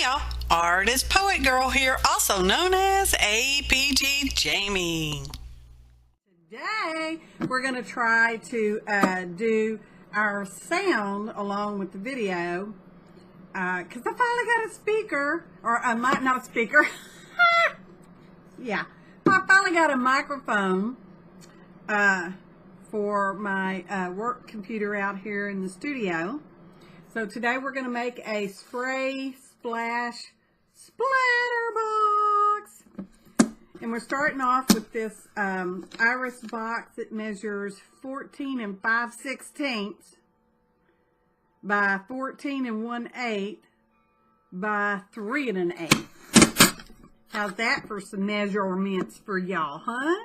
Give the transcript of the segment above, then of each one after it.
Hey y'all, Artist Poet Girl here, also known as APG Jamie. Today we're going to try to do our sound along with the video because I finally got a speaker, or not a speaker. Yeah, I finally got a microphone for my work computer out here in the studio. So today we're going to make a spray splash splatter box. And we're starting off with this iris box that measures 14 5/16 by 14 1/8 by 3 1/8. How's that for some measurements for y'all, huh?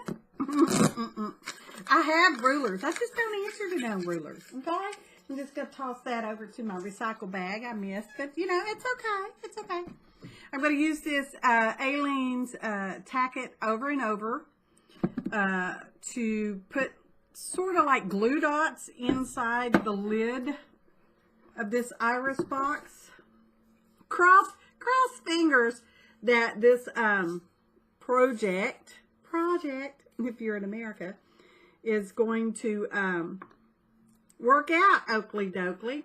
I have rulers. I just don't answer to no rulers, okay? I'm just going to toss that over to my recycle bag I missed, but you know, it's okay. It's okay. I'm going to use this Aleene's Tack It Over and Over to put sort of like glue dots inside the lid of this iris box. Cross fingers that this project, if you're in America, is going to work out oakley dokley.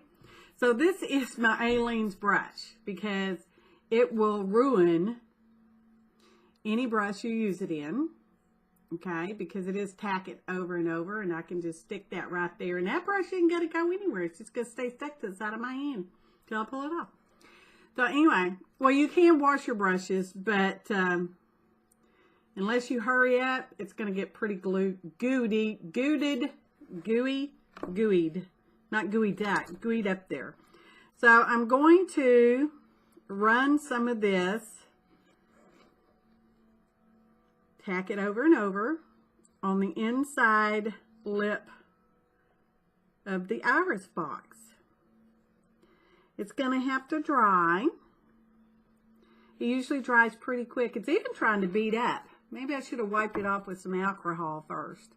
So this is my Aleene's brush because it will ruin any brush you use it in, okay, because it is Tack It Over and Over, and I can just stick that right there, and that brush isn't going to go anywhere. It's just going to stay stuck to the side of my hand till I pull it off. So anyway, well, you can wash your brushes, but unless you hurry up, it's going to get pretty gooeyed, not gooey duck, gooeyed up there. So I'm going to run some of this, tack it over and over on the inside lip of the iris box. It's going to have to dry. It usually dries pretty quick. It's even trying to bead up. Maybe I should have wiped it off with some alcohol first.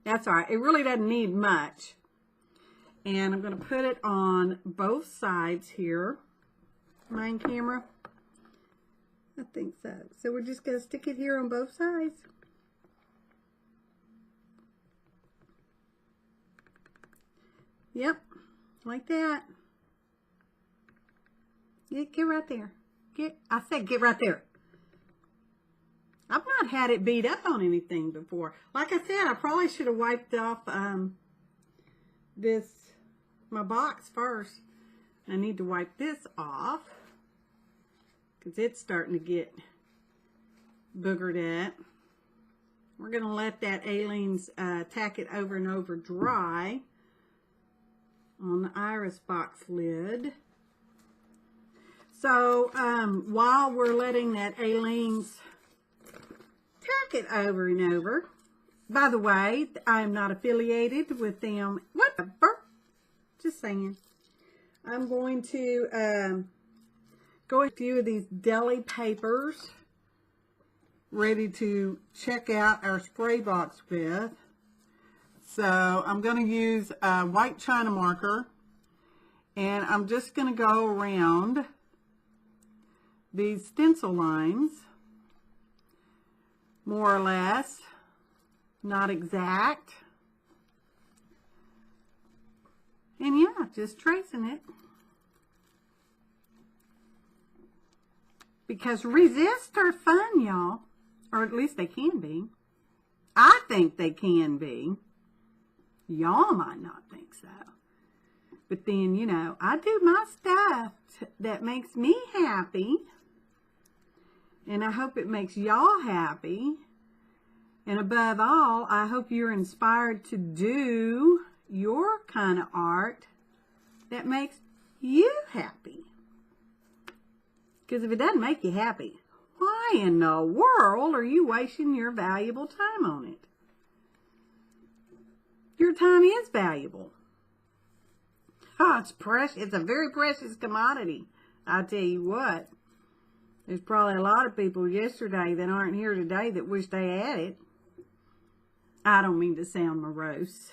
That's all right. It really doesn't need much. And I'm going to put it on both sides here. Mine camera? I think so. So we're just going to stick it here on both sides. Yep, like that. Get right there. I said get right there. I've not had it beat up on anything before. Like I said, I probably should have wiped off my box first. I need to wipe this off because it's starting to get boogered up. We're going to let that Aleene's Tack It Over and Over dry on the iris box lid. So while we're letting that Aleene's Tack It Over and Over, by the way, I'm not affiliated with them. Whatever. Just saying. I'm going to go a few of these deli papers ready to check out our spray box with. So I'm going to use a white China marker, and I'm just going to go around these stencil lines, more or less, not exact. And yeah, just tracing it. Because resists are fun, y'all. Or at least they can be. I think they can be. Y'all might not think so. But then, you know, I do my stuff that makes me happy. And I hope it makes y'all happy. And above all, I hope you're inspired to do your kind of art that makes you happy. Because if it doesn't make you happy, why in the world are you wasting your valuable time on it? Your time is valuable. Oh, it's precious. It's a very precious commodity. I tell you what. There's probably a lot of people yesterday that aren't here today that wish they had it. I don't mean to sound morose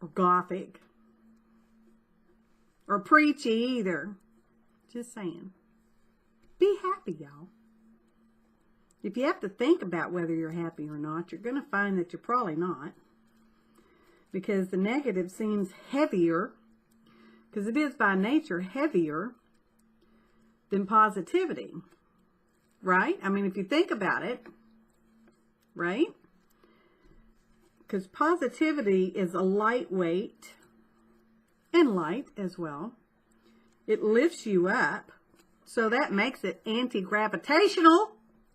or gothic or preachy either. Just saying. Be happy, y'all. If you have to think about whether you're happy or not, you're going to find that you're probably not. Because the negative seems heavier, because it is by nature heavier than positivity. Right? I mean, if you think about it, right? Because positivity is a lightweight and light as well. It lifts you up, so that makes it anti-gravitational.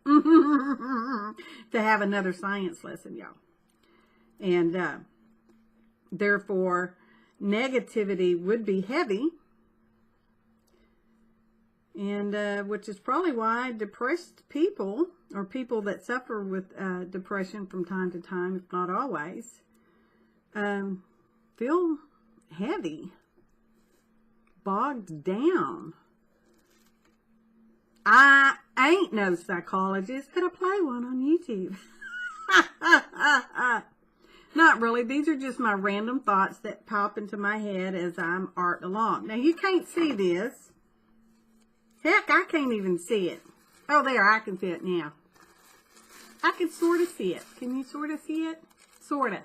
To have another science lesson, y'all. And therefore, negativity would be heavy. And which is probably why depressed people, or people that suffer with depression from time to time, if not always, feel heavy, bogged down. I ain't no psychologist, but I play one on YouTube. Not really. These are just my random thoughts that pop into my head as I'm art along. Now, you can't see this. Heck, I can't even see it. Oh, there, I can see it now. I can sort of see it. Can you sort of see it? Sort of.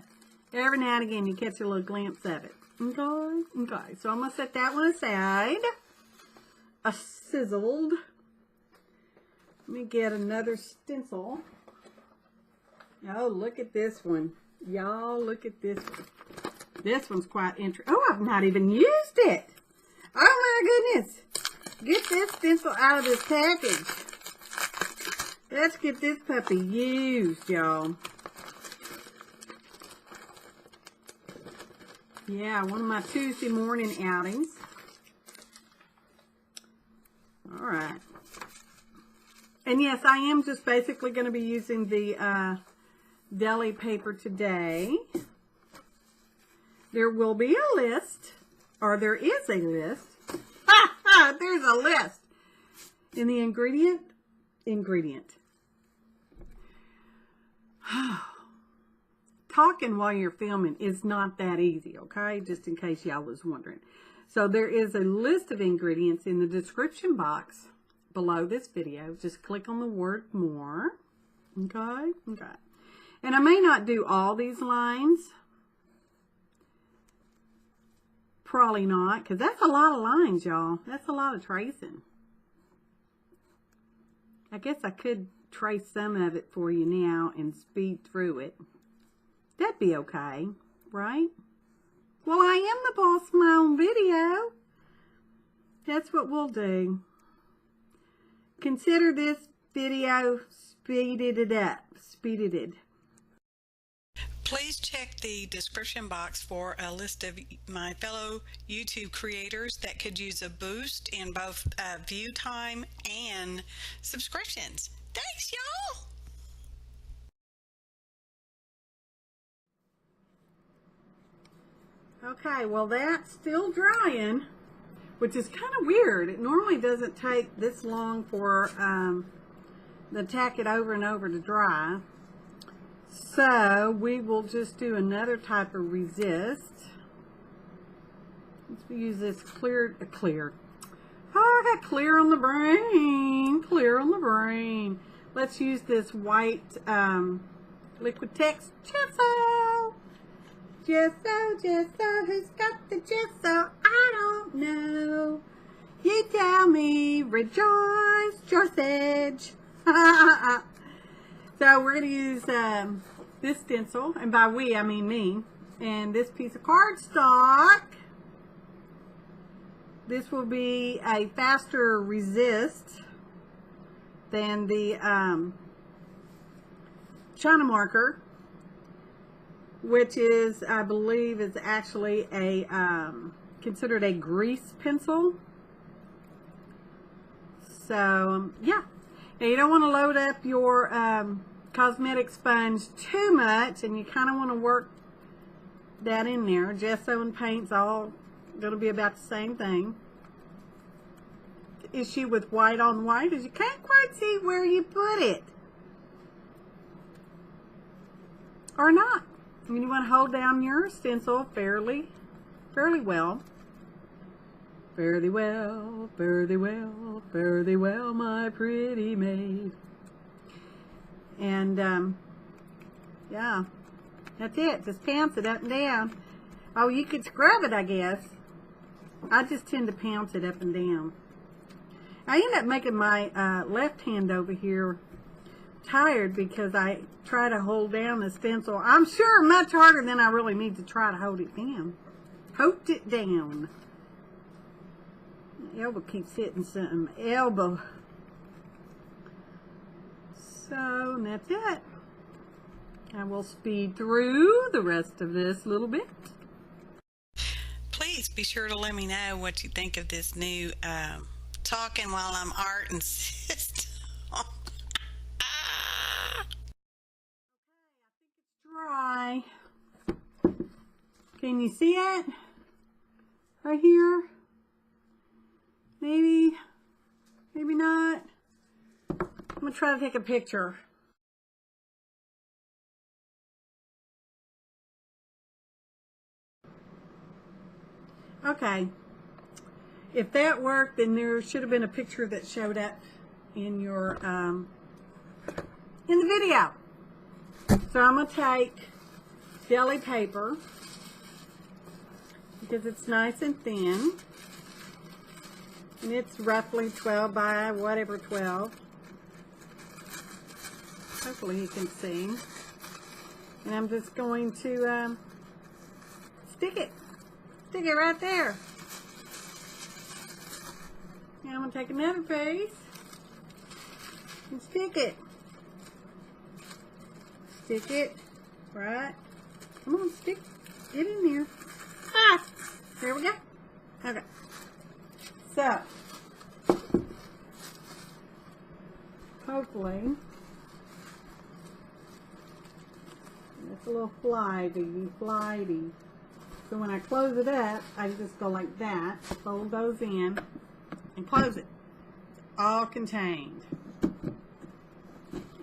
Every now and again, you catch a little glimpse of it. Okay? Okay. So I'm going to set that one aside. A sizzled. Let me get another stencil. Oh, look at this one. Y'all, look at this one. This one's quite interesting. Oh, I've not even used it. Oh, my goodness. Get this stencil out of this package. Let's get this puppy used, y'all. Yeah, one of my Tuesday morning outings. All right. And yes, I am just basically going to be using the deli paper today. There will be a list, or there is a list. There's a list in the ingredient. Talking while you're filming is not that easy, okay? Just in case y'all was wondering. So there is a list of ingredients in the description box below this video. Just click on the word more. Okay? Okay. And I may not do all these lines. Probably not, because that's a lot of lines, y'all. That's a lot of tracing. I guess I could trace some of it for you now and speed through it. That'd be okay, right? Well, I am the boss of my own video. That's what we'll do. Consider this video speeded up. Speeded. Please check the description box for a list of my fellow YouTube creators that could use a boost in both view time and subscriptions. Thanks, y'all! Okay, well, that's still drying, which is kind of weird. It normally doesn't take this long for the tack it over and over to dry. So we will just do another type of resist. Let's use this clear. Oh, I got clear on the brain. Clear on the brain. Let's use this white Liquitex gesso. Gesso, who's got the gesso? I don't know. You tell me, rejoice, George. So we're going to use this stencil, and by we, I mean me, and this piece of cardstock. This will be a faster resist than the China marker, which is, I believe, is actually a considered a grease pencil. So, yeah. Now, you don't want to load up your cosmetic sponge too much, and you kind of want to work that in there. Gesso and paint's all going to be about the same thing. The issue with white on white is you can't quite see where you put it. Or not. I mean, you want to hold down your stencil fairly well. fare thee well, fare thee well, fare thee well, my pretty maid. And, yeah, that's it. Just pounce it up and down. Oh, you could scrub it, I guess. I just tend to pounce it up and down. I end up making my left hand over here tired because I try to hold down the stencil. I'm sure much harder than I really need to try to hold it down. Hold it down. My elbow keeps hitting something. Elbow. So that's it. I will speed through the rest of this little bit. Please be sure to let me know what you think of this new talking while I'm art and system. Dry. Can you see it? Right here? Maybe. Maybe not. I'm going to try to take a picture. Okay. If that worked, then there should have been a picture that showed up in your in the video. So I'm going to take deli paper because it's nice and thin. And it's roughly 12 by whatever 12. Hopefully you can see. And I'm just going to stick it. Stick it right there. And I'm going to take another piece and stick it. Stick it right. Come on, stick it in there. Ah! There we go. Okay. So, hopefully, it's a little flighty. So when I close it up, I just go like that, fold those in, and close it. All contained.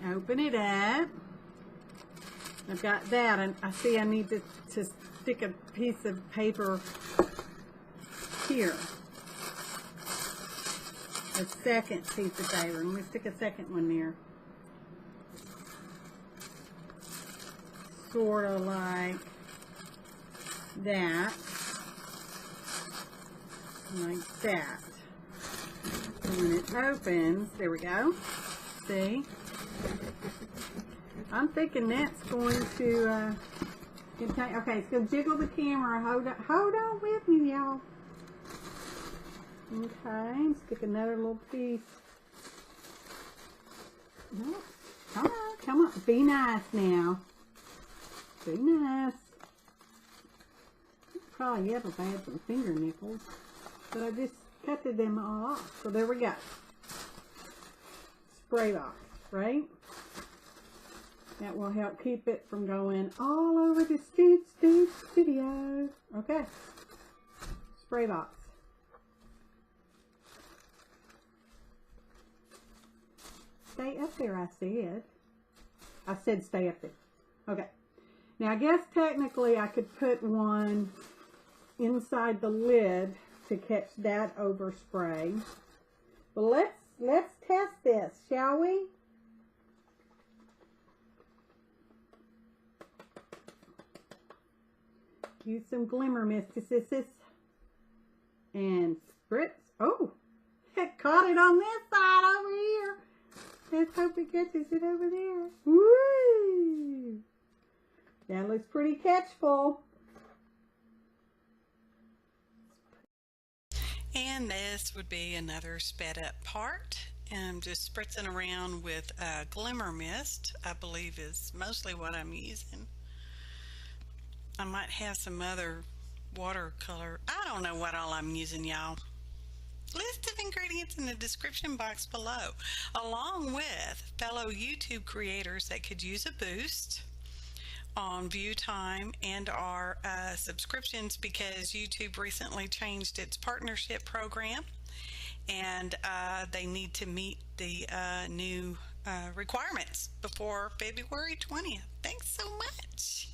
Open it up. I've got that, and I see I need to stick a piece of paper here. A second piece of paper. Let me stick a second one there. Sort of like that. Like that. And when it opens, there we go. See? I'm thinking that's going to contain. Okay, so jiggle the camera. Hold on with me, y'all. Okay, stick another little piece. No, come on. Be nice now. Be nice. Probably ever bad for the finger nickels, but I just cutted them all off. So there we go. Spray box, right? That will help keep it from going all over the studio. Okay. Spray box. Stay up there, I said. I said stay up there. Okay. Now, I guess technically I could put one inside the lid to catch that overspray. But let's test this, shall we? Use some glimmer mysticism and spritz. Oh, it caught it on this side over here. Let's hope it catches it over there. Woo! That looks pretty catchful. And this would be another sped up part. And I'm just spritzing around with glimmer mist, I believe is mostly what I'm using. I might have some other watercolor. I don't know what all I'm using, y'all. List of ingredients in the description box below, along with fellow YouTube creators that could use a boost on view time and our subscriptions, because YouTube recently changed its partnership program, and they need to meet the new requirements before February 20th. Thanks so much.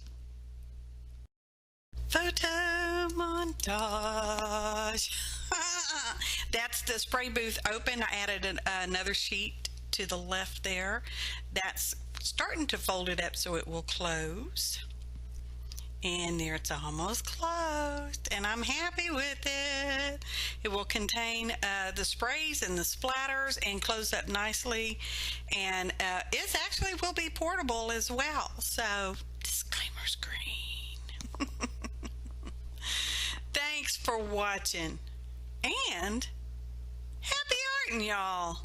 Photo montage. That's the spray booth open. I added another sheet to the left there. That's starting to fold it up so it will close. And there, it's almost closed, and I'm happy with it. It will contain the sprays and the splatters and close up nicely. And it actually will be portable as well. So, disclaimer screen. Thanks for watching. And happy arting, y'all.